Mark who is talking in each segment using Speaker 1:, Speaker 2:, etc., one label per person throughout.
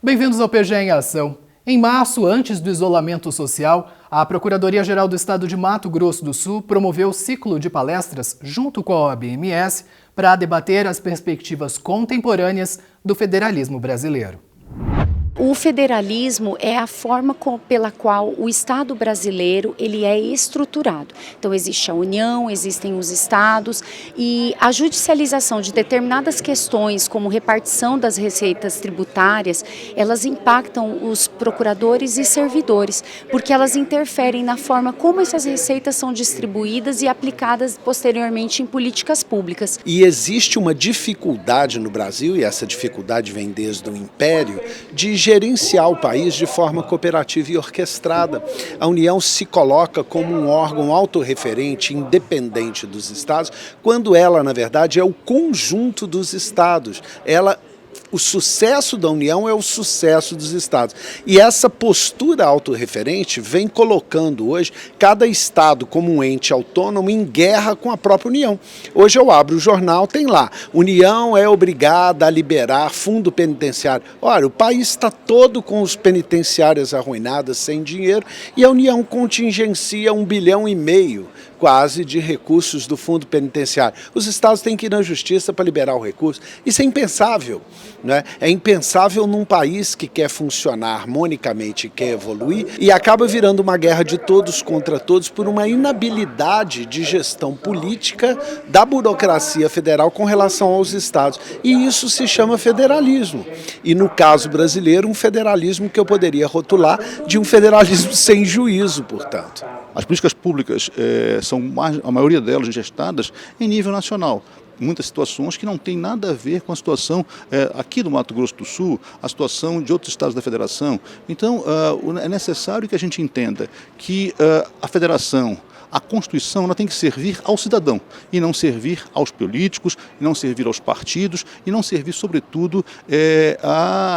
Speaker 1: Bem-vindos ao PGE em Ação. Em março, antes do isolamento social, a Procuradoria-Geral do Estado de Mato Grosso do Sul promoveu o ciclo de palestras junto com a OAB-MS para debater as perspectivas contemporâneas do federalismo brasileiro.
Speaker 2: O federalismo é a forma pela qual o Estado brasileiro ele é estruturado. Então existe a União, existem os estados e a judicialização de determinadas questões, como repartição das receitas tributárias, elas impactam os procuradores e servidores, porque elas interferem na forma como essas receitas são distribuídas e aplicadas posteriormente em políticas públicas.
Speaker 3: E existe uma dificuldade no Brasil, e essa dificuldade vem desde o Império, de gerenciar o país de forma cooperativa e orquestrada. A União se coloca como um órgão autorreferente, independente dos estados, quando ela, na verdade, é o conjunto dos estados. O sucesso da União é o sucesso dos estados. E essa postura autorreferente vem colocando hoje cada estado como um ente autônomo em guerra com a própria União. Hoje eu abro o jornal, tem lá, União é obrigada a liberar fundo penitenciário. Ora, o país está todo com os penitenciários arruinadas, sem dinheiro, e a União contingencia 1,5 bilhão quase de recursos do fundo penitenciário. Os estados têm que ir na justiça para liberar o recurso. Isso é impensável, né? É impensável num país que quer funcionar harmonicamente, quer evoluir, e acaba virando uma guerra de todos contra todos por uma inabilidade de gestão política da burocracia federal com relação aos estados. E isso se chama federalismo. E no caso brasileiro, um federalismo que eu poderia rotular de um federalismo sem juízo, portanto.
Speaker 4: As políticas públicas a maioria delas gestadas em nível nacional. Muitas situações que não têm nada a ver com a situação aqui do Mato Grosso do Sul, a situação de outros estados da federação. Então, é necessário que a gente entenda que a federação, a Constituição, ela tem que servir ao cidadão e não servir aos políticos, e não servir aos partidos e não servir, sobretudo,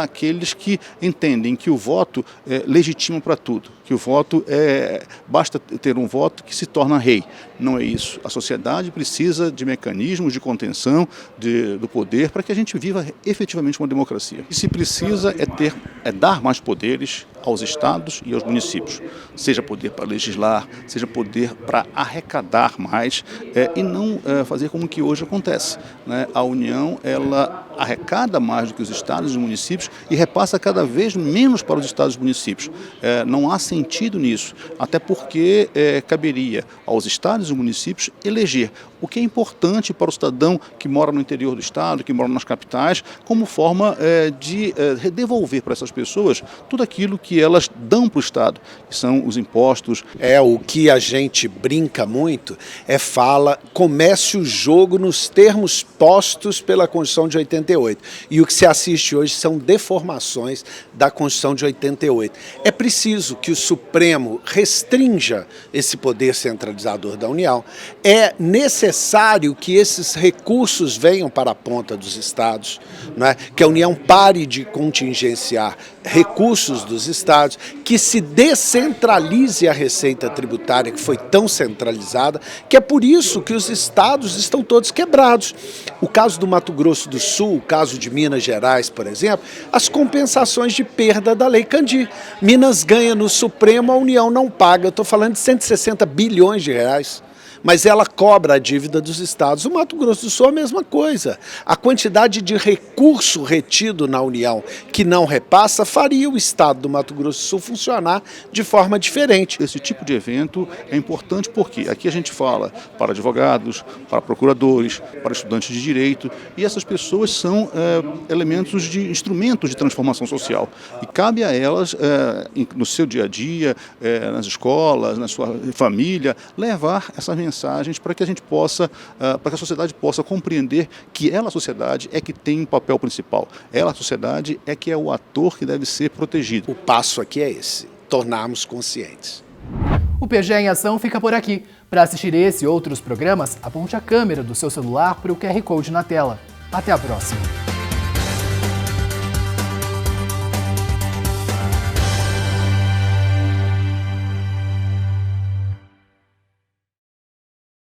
Speaker 4: àqueles que entendem que o voto é legítimo para tudo, que o voto basta ter um voto que se torna rei. Não é isso. A sociedade precisa de mecanismos de contenção do poder para que a gente viva efetivamente uma democracia. O que se precisa é dar mais poderes aos estados e aos municípios, seja poder para legislar, seja poder para arrecadar mais e não fazer como que hoje acontece, né? A União, ela arrecada mais do que os estados e os municípios e repassa cada vez menos para os estados e municípios. Não há sentido nisso, até porque caberia aos estados e municípios eleger o que é importante para o cidadão que mora no interior do estado, que mora nas capitais, como forma de devolver para essas pessoas tudo aquilo que elas dão para o estado, que são os impostos.
Speaker 3: O que a gente brinca muito comece o jogo nos termos postos pela Constituição de 88. E o que se assiste hoje são deformações da Constituição de 88. É preciso que o Supremo restrinja esse poder centralizador da União. É necessário que esses recursos venham para a ponta dos estados, né? Que a União pare de contingenciar recursos dos estados, que se descentralize a receita tributária que foi tão centralizada, que é por isso que os estados estão todos quebrados. O caso do Mato Grosso do Sul, o caso de Minas Gerais, por exemplo, as compensações de perda da Lei Candir. Minas ganha no Supremo, a União não paga. Eu estou falando de 160 bilhões de reais. Mas ela cobra a dívida dos estados. O Mato Grosso do Sul é a mesma coisa. A quantidade de recurso retido na União que não repassa faria o estado do Mato Grosso do Sul funcionar de forma diferente.
Speaker 4: Esse tipo de evento é importante porque aqui a gente fala para advogados, para procuradores, para estudantes de direito, e essas pessoas são instrumentos de transformação social. E cabe a elas, no seu dia a dia, nas escolas, na sua família, levar essas mensagens para que a gente possa, para que a sociedade possa compreender que ela, a sociedade, é que tem um papel principal. Ela, a sociedade, é que é o ator que deve ser protegido.
Speaker 3: O passo aqui é esse, tornarmos conscientes.
Speaker 1: O PGE em Ação fica por aqui. Para assistir esse e outros programas, aponte a câmera do seu celular para o QR Code na tela. Até a próxima.